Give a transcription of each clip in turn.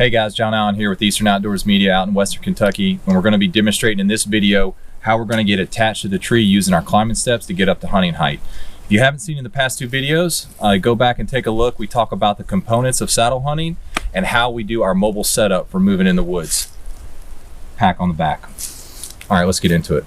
Hey guys, John Allen here with Eastern Outdoors Media out in Western Kentucky, and we're going to be demonstrating in this video how we're going to get attached to the tree using our climbing steps to get up to hunting height. If you haven't seen in the past two videos, go back and take a look. We talk about the components of saddle hunting and how we do our mobile setup for moving in the woods. Pack on the back. All right, let's get into it.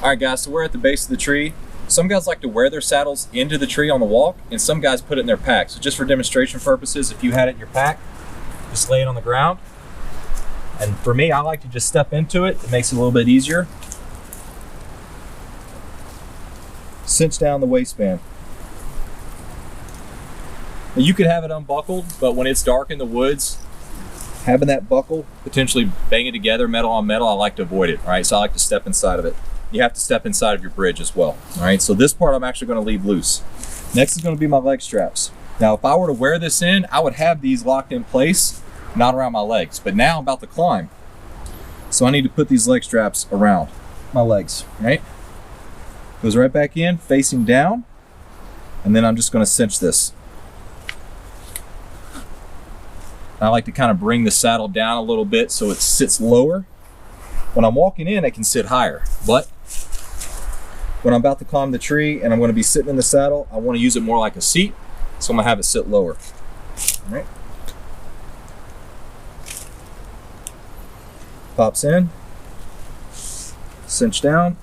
All right guys, so we're at the base of the tree. Some guys like to wear their saddles into the tree on the walk, and some guys put it in their pack. So just for demonstration purposes, if you had it in your pack, just lay it on the ground. And for me, I like to just step into it. It makes it a little bit easier. Cinch down the waistband. Now you could have it unbuckled, but when it's dark in the woods, having that buckle potentially bang it together, metal on metal, I like to avoid it, all right? So I like to step inside of it. You have to step inside of your bridge as well. All right, so this part I'm actually going to leave loose. Next is going to be my leg straps. Now, if I were to wear this in, I would have these locked in place, not around my legs. But now I'm about to climb, so I need to put these leg straps around my legs, right? Goes right back in, facing down, and then I'm just going to cinch this. I like to kind of bring the saddle down a little bit so it sits lower. When I'm walking in, it can sit higher, but when I'm about to climb the tree and I'm going to be sitting in the saddle, I want to use it more like a seat, so I'm going to have it sit lower. All right. Pops in, cinch down.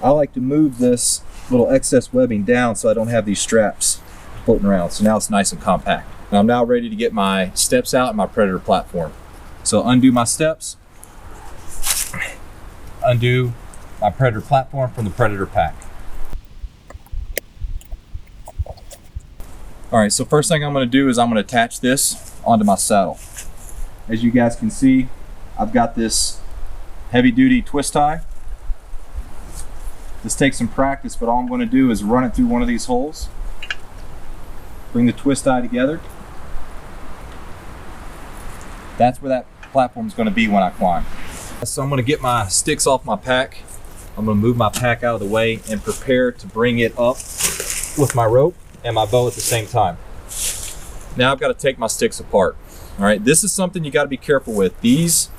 I like to move this little excess webbing down so I don't have these straps floating around. So now it's nice and compact. And I'm now ready to get my steps out and my Predator platform. So undo my steps, undo my Predator platform from the Predator pack. All right, so first thing I'm gonna do is I'm gonna attach this onto my saddle. As you guys can see, I've got this heavy duty twist tie. This takes some practice, but all I'm gonna do is run it through one of these holes, bring the twist tie together. That's where that platform is going to be when I climb. So I'm going to get my sticks off my pack. I'm going to move my pack out of the way and prepare to bring it up with my rope and my bow at the same time. Now I've got to take my sticks apart. All right, this is something you got to be careful with. These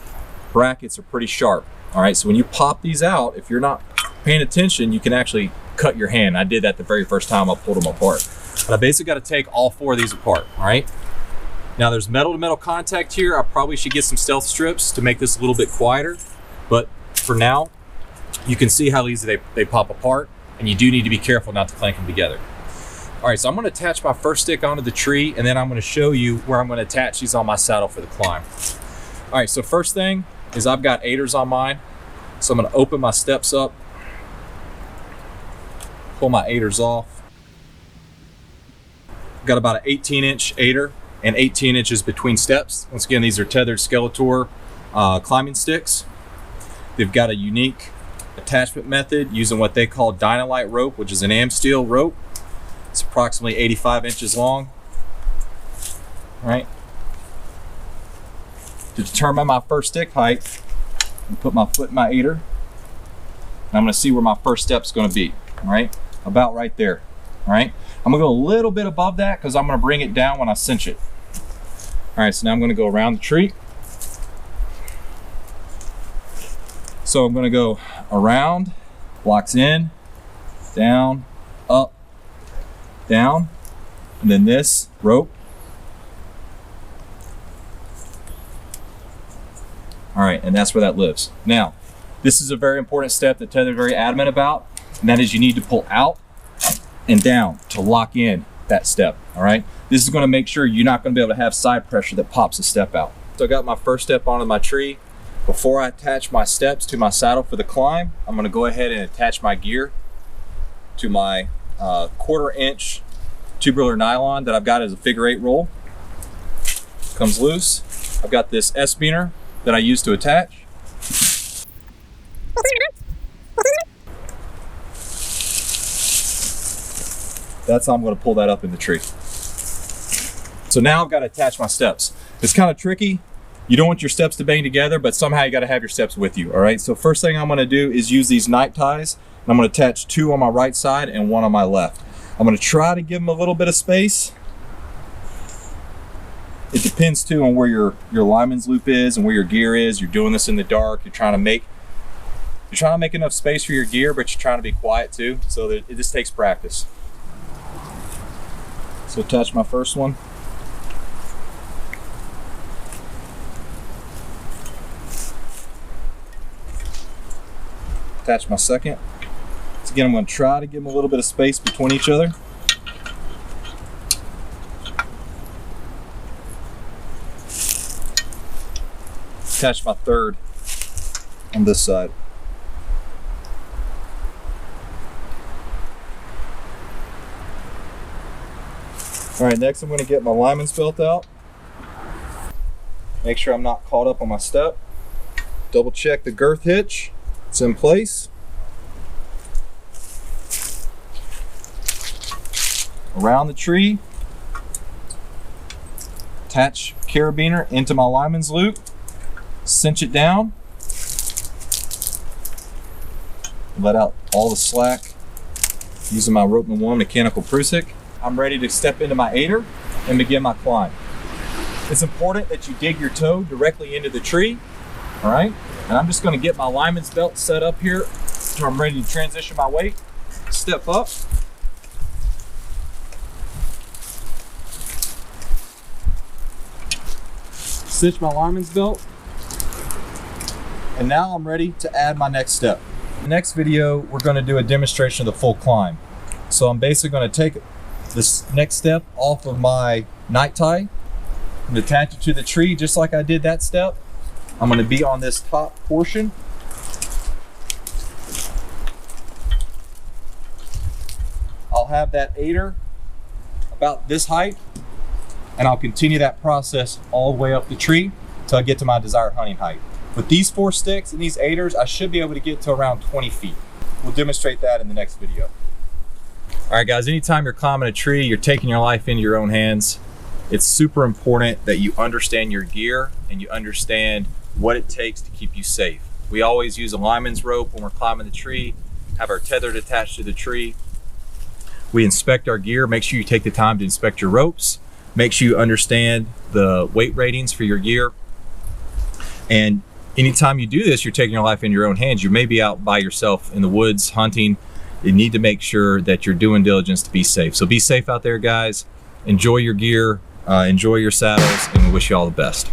brackets are pretty sharp. All right, so when you pop these out, if you're not paying attention, you can actually cut your hand. I did that the very first time I pulled them apart. But I basically got to take all four of these apart. All right. Now there's metal to metal contact here. I probably should get some stealth strips to make this a little bit quieter, but for now, you can see how easy they pop apart, and you do need to be careful not to clank them together. All right, so I'm gonna attach my first stick onto the tree, and then I'm gonna show you where I'm gonna attach these on my saddle for the climb. All right, so first thing is I've got aiders on mine, so I'm gonna open my steps up, pull my aiders off. I've got about an 18-inch aider and 18 inches between steps. Once again, these are tethered Skeletor climbing sticks. They've got a unique attachment method using what they call Dynalite rope, which is an Amsteel rope. It's approximately 85 inches long. All right. To determine my first stick height, I put my foot in my aider, and I'm gonna see where my first step's gonna be, all right? About right there, all right? I'm gonna go a little bit above that because I'm gonna bring it down when I cinch it. All right, so now I'm gonna go around the tree. So I'm gonna go around, blocks in, down, up, down, and then this rope. All right, and that's where that lives. Now, this is a very important step that Tether is very adamant about, and that is you need to pull out and down to lock in that step, all right? This is gonna make sure you're not gonna be able to have side pressure that pops the step out. So I got my first step onto my tree. Before I attach my steps to my saddle for the climb, I'm gonna go ahead and attach my gear to my 1/4 inch tubular nylon that I've got as a figure 8 roll. Comes loose. I've got this S-beaner that I use to attach. That's how I'm going to pull that up in the tree. So now I've got to attach my steps. It's kind of tricky. You don't want your steps to bang together, but somehow you got to have your steps with you. All right, so first thing I'm going to do is use these night ties, and I'm going to attach 2 on my right side and 1 on my left. I'm going to try to give them a little bit of space. It depends too on where your lineman's loop is and where your gear is. You're doing this in the dark. You're trying to make enough space for your gear, but you're trying to be quiet too. So that it just takes practice. So attach my first one. Attach my second. So again, I'm going to try to give them a little bit of space between each other. Attach my third on this side. All right, next I'm going to get my lineman's belt out. Make sure I'm not caught up on my step. Double check the girth hitch. It's in place. Around the tree. Attach carabiner into my lineman's loop. Cinch it down. Let out all the slack using my rope #1 mechanical Prusik. I'm ready to step into my aider and begin my climb. It's important that you dig your toe directly into the tree, all right? And I'm just gonna get my lineman's belt set up here so I'm ready to transition my weight. Step up. Cinch my lineman's belt. And now I'm ready to add my next step. In the next video, we're gonna do a demonstration of the full climb. So I'm basically gonna take this next step off of my night tie and attach it to the tree just like I did that step. I'm going to be on this top portion. I'll have that aider about this height, and I'll continue that process all the way up the tree till I get to my desired hunting height. With these 4 sticks and these aiders, I should be able to get to around 20 feet. We'll demonstrate that in the next video. All right, guys, anytime you're climbing a tree, you're taking your life into your own hands. It's super important that you understand your gear and you understand what it takes to keep you safe. We always use a lineman's rope when we're climbing the tree, have our tethered attached to the tree. We inspect our gear. Make sure you take the time to inspect your ropes. Make sure you understand the weight ratings for your gear. And anytime you do this, you're taking your life in your own hands. You may be out by yourself in the woods hunting. You need to make sure that you're doing diligence to be safe. So be safe out there, guys. Enjoy your gear, enjoy your saddles, and we wish you all the best.